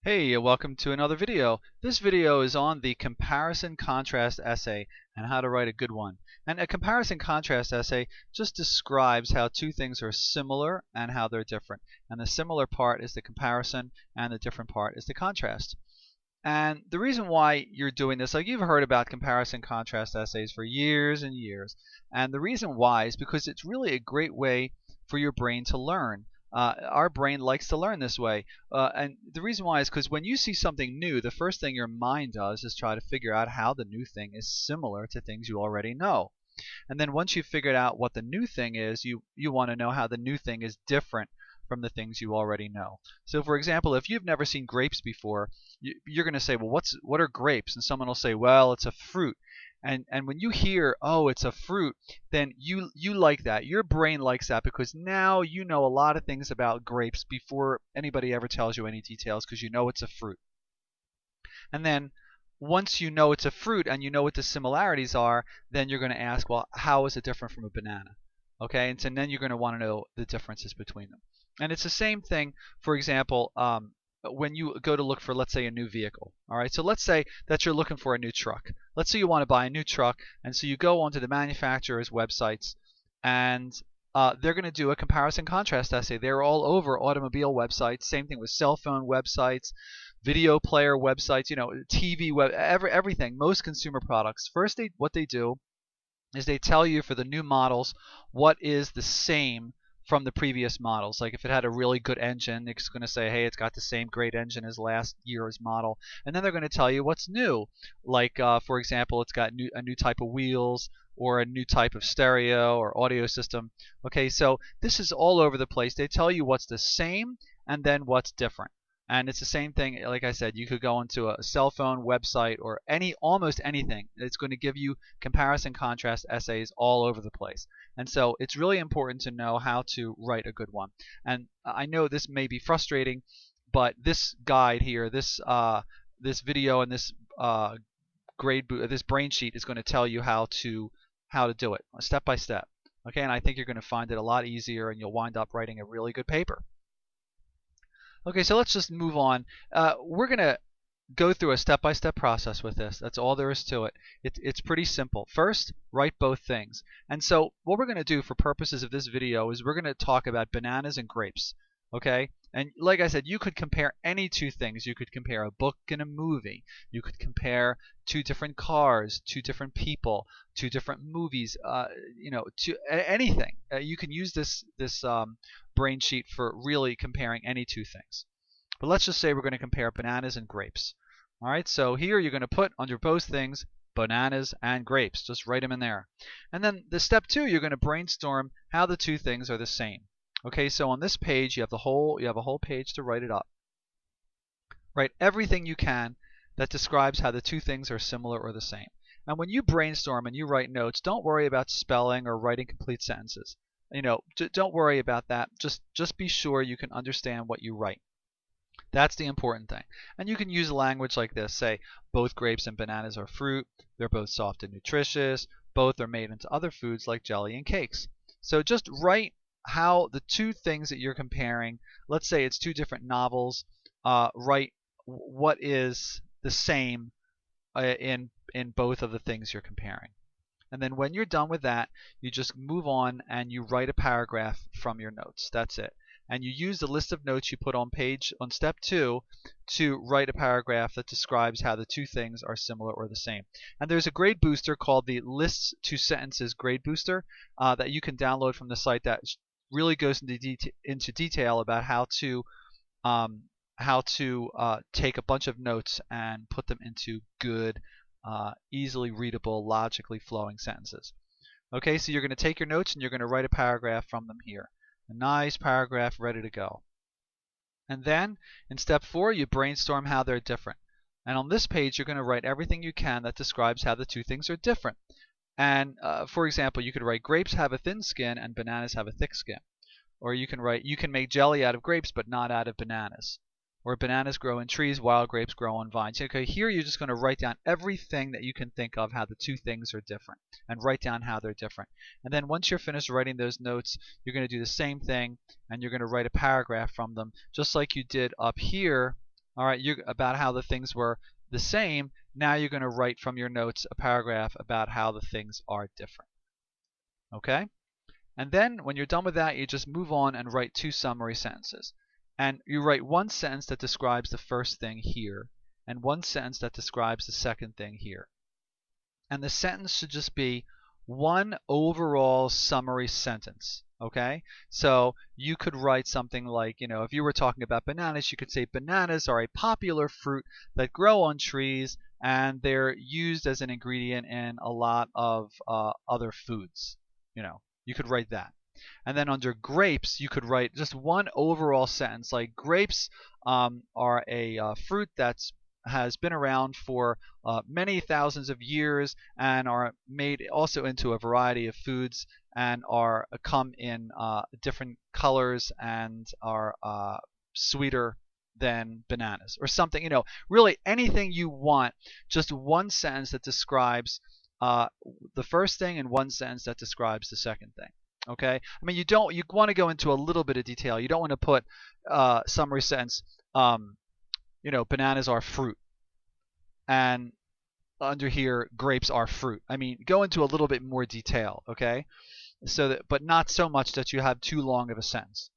Hey, welcome to another video. This video is on the comparison contrast essay and how to write a good one. And a comparison contrast essay just describes how two things are similar and how they're different. And the similar part is the comparison and the different part is the contrast. And the reason why you're doing this, like you've heard about comparison contrast essays for years and years, and the reason why is because it's really a great way for your brain to learn. Our brain likes to learn this way. And the reason why is because when you see something new, the first thing your mind does is try to figure out how the new thing is similar to things you already know. And then once you've figured out what the new thing is, you want to know how the new thing is different from the things you already know. So for example, if you've never seen grapes before, you're going to say, well, what are grapes? And someone will say, well, it's a fruit. And when you hear, oh, it's a fruit, then you like that. Your brain likes that because now you know a lot of things about grapes before anybody ever tells you any details because you know it's a fruit. And then once you know it's a fruit and you know what the similarities are, then you're going to ask, well, how is it different from a banana? Okay, and so then you're going to want to know the differences between them. And it's the same thing, for example, when you go to look for, let's say, a new vehicle. All right, so let's say that you're looking for a new truck. Let's say you want to buy a new truck, and so you go onto the manufacturer's websites, and they're going to do a comparison contrast essay. They're all over automobile websites. Same thing with cell phone websites, video player websites, TV web, everything. Most consumer products. First, what they do is they tell you for the new models what is the same from the previous models. Like if it had a really good engine, it's going to say, hey, it's got the same great engine as last year's model. And then they're going to tell you what's new. Like, for example, it's got a new type of wheels or a new type of stereo or audio system. Okay, so this is all over the place. They tell you what's the same and then what's different. And it's the same thing, like I said, you could go into a cell phone website or almost anything. It's going to give you comparison contrast essays all over the place. And so it's really important to know how to write a good one. And I know this may be frustrating, but this guide here, this video and this this brain sheet is going to tell you how to do it step by step. Okay, and I think you're going to find it a lot easier and you'll wind up writing a really good paper. Okay, so let's just move on. We're going to go through a step-by-step process with this. That's all there is to it. It's pretty simple. First, write both things. And so what we're going to do for purposes of this video is we're going to talk about bananas and grapes. Okay? And like I said, you could compare any two things. You could compare a book and a movie. You could compare two different cars, two different people, two different movies, to anything. You can use this brain sheet for really comparing any two things. But let's just say we're going to compare bananas and grapes. All right, so here you're going to put under both things bananas and grapes. Just write them in there. And then the step 2, you're going to brainstorm how the two things are the same. Okay, so on this page you have a whole page to write it up. Write everything you can that describes how the two things are similar or the same. And when you brainstorm and you write notes, don't worry about spelling or writing complete sentences. Don't worry about that. Just be sure you can understand what you write. That's the important thing. And you can use language like this. Say, both grapes and bananas are fruit. They're both soft and nutritious. Both are made into other foods like jelly and cakes. So just write how the two things that you're comparing, let's say it's two different novels, write what is the same in both of the things you're comparing. And then when you're done with that, you just move on and you write a paragraph from your notes. That's it. And you use the list of notes you put on step 2 to write a paragraph that describes how the two things are similar or the same. And there's a grade booster called the Lists to Sentences Grade Booster that you can download from the site that really goes into detail about how to take a bunch of notes and put them into good, easily readable, logically flowing sentences. Okay, so you're going to take your notes and you're going to write a paragraph from them here. A nice paragraph ready to go. And then in step 4, you brainstorm how they're different. And on this page, you're going to write everything you can that describes how the two things are different. And for example, you could write grapes have a thin skin and bananas have a thick skin. Or you can write, you can make jelly out of grapes but not out of bananas. Or bananas grow in trees, wild grapes grow on vines. Okay, here you're just going to write down everything that you can think of how the two things are different and write down how they're different. And then once you're finished writing those notes, you're going to do the same thing and you're going to write a paragraph from them just like you did up here All right, about how the things were the same. Now you're going to write from your notes a paragraph about how the things are different. Okay? And then when you're done with that, you just move on and write 2 summary sentences. And you write 1 sentence that describes the first thing here, and 1 sentence that describes the second thing here. And the sentence should just be 1 overall summary sentence. Okay? So you could write something like, if you were talking about bananas, you could say bananas are a popular fruit that grow on trees, and they're used as an ingredient in a lot of other foods. You could write that. And then under grapes, you could write just 1 overall sentence like grapes are a fruit that's has been around for many thousands of years and are made also into a variety of foods and are come in different colors and are sweeter than bananas or something. Really anything you want. Just 1 sentence that describes the first thing and 1 sentence that describes the second thing. Okay, I mean you want to go into a little bit of detail. You don't want to put summary sentence. Bananas are fruit, and under here grapes are fruit. I mean, go into a little bit more detail. Okay, but not so much that you have too long of a sentence.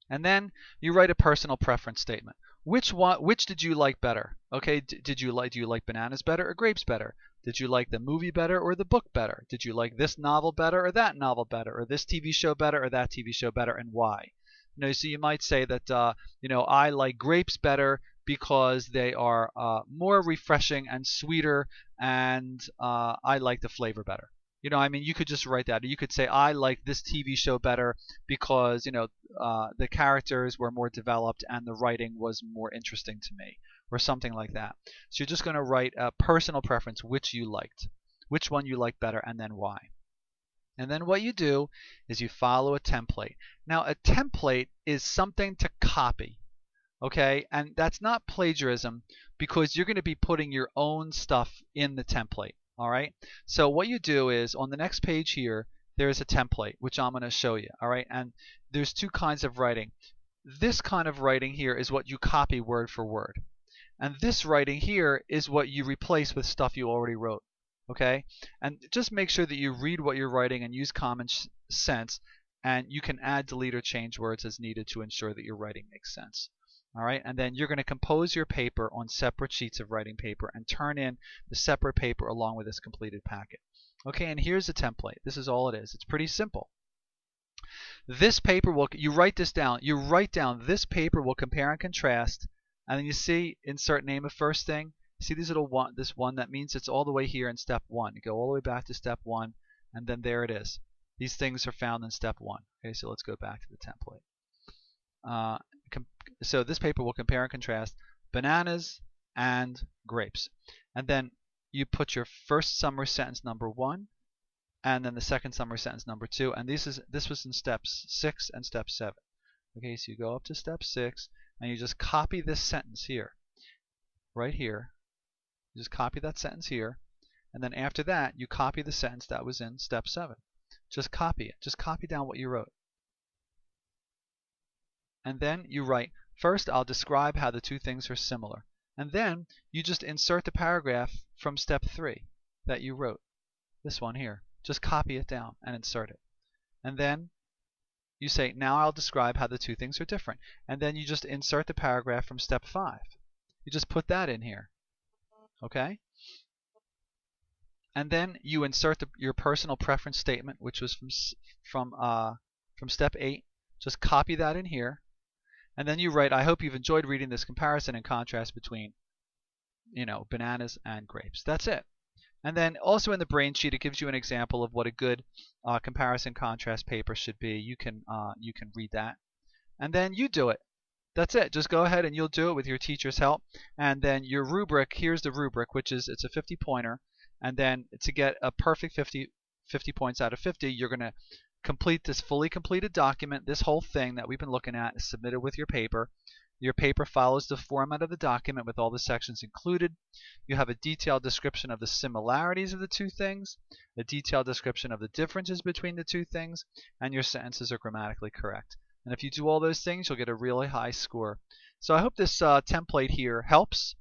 And then you write a personal preference statement. Which did you like better? Okay, do you like bananas better or grapes better? Did you like the movie better or the book better? Did you like this novel better or that novel better, or this TV show better or that TV show better, and why? So you might say that I like grapes better because they are more refreshing and sweeter, and I like the flavor better. I mean, you could just write that. Or you could say, I like this TV show better because, the characters were more developed and the writing was more interesting to me, or something like that. So you're just going to write a personal preference, which you liked, which one you like better, and then why. And then what you do is you follow a template. Now, a template is something to copy. Okay, and that's not plagiarism because you're going to be putting your own stuff in the template. All right, so what you do is on the next page here, there's a template which I'm going to show you. All right, and there's 2 kinds of writing. This kind of writing here is what you copy word for word, and this writing here is what you replace with stuff you already wrote. Okay, and just make sure that you read what you're writing and use common sense, and you can add, delete, or change words as needed to ensure that your writing makes sense. All right, and then you're going to compose your paper on separate sheets of writing paper and turn in the separate paper along with this completed packet. Okay, and here's the template. This is all it is. It's pretty simple. This paper you write this down. You write down this paper will compare and contrast, and then you see insert name of first thing. See this one that means it's all the way here in step 1. You go all the way back to step 1, and then there it is. These things are found in step 1. Okay, so let's go back to the template. So this paper will compare and contrast bananas and grapes. And then you put your first summary sentence number 1, and then the second summary sentence number 2. And this was in steps 6 and step 7. Okay, so you go up to step 6, and you just copy this sentence here, right here. You just copy that sentence here, and then after that, you copy the sentence that was in step 7. Just copy it. Just copy down what you wrote. And then you write, first I'll describe how the 2 things are similar. And then you just insert the paragraph from step 3 that you wrote. This one here. Just copy it down and insert it. And then you say, now I'll describe how the 2 things are different. And then you just insert the paragraph from step 5. You just put that in here. Okay? And then you insert your personal preference statement, which was from step 8. Just copy that in here. And then you write, I hope you've enjoyed reading this comparison and contrast between, bananas and grapes. That's it. And then also in the brain sheet, it gives you an example of what a good comparison contrast paper should be. You can read that. And then you do it. That's it. Just go ahead and you'll do it with your teacher's help. And then your rubric, here's the rubric, which is it's a 50-pointer. And then to get a perfect 50 points out of 50, you're going to complete this fully completed document. This whole thing that we've been looking at is submitted with your paper. Your paper follows the format of the document with all the sections included. You have a detailed description of the similarities of the 2 things, a detailed description of the differences between the 2 things, and your sentences are grammatically correct. And if you do all those things, you'll get a really high score. So I hope this template here helps.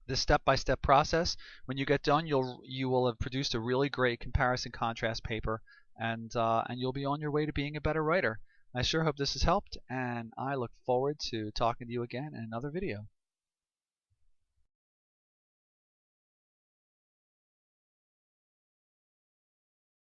This step-by-step process. When you get done, you will have produced a really great comparison contrast paper, and you'll be on your way to being a better writer. I sure hope this has helped, and I look forward to talking to you again in another video.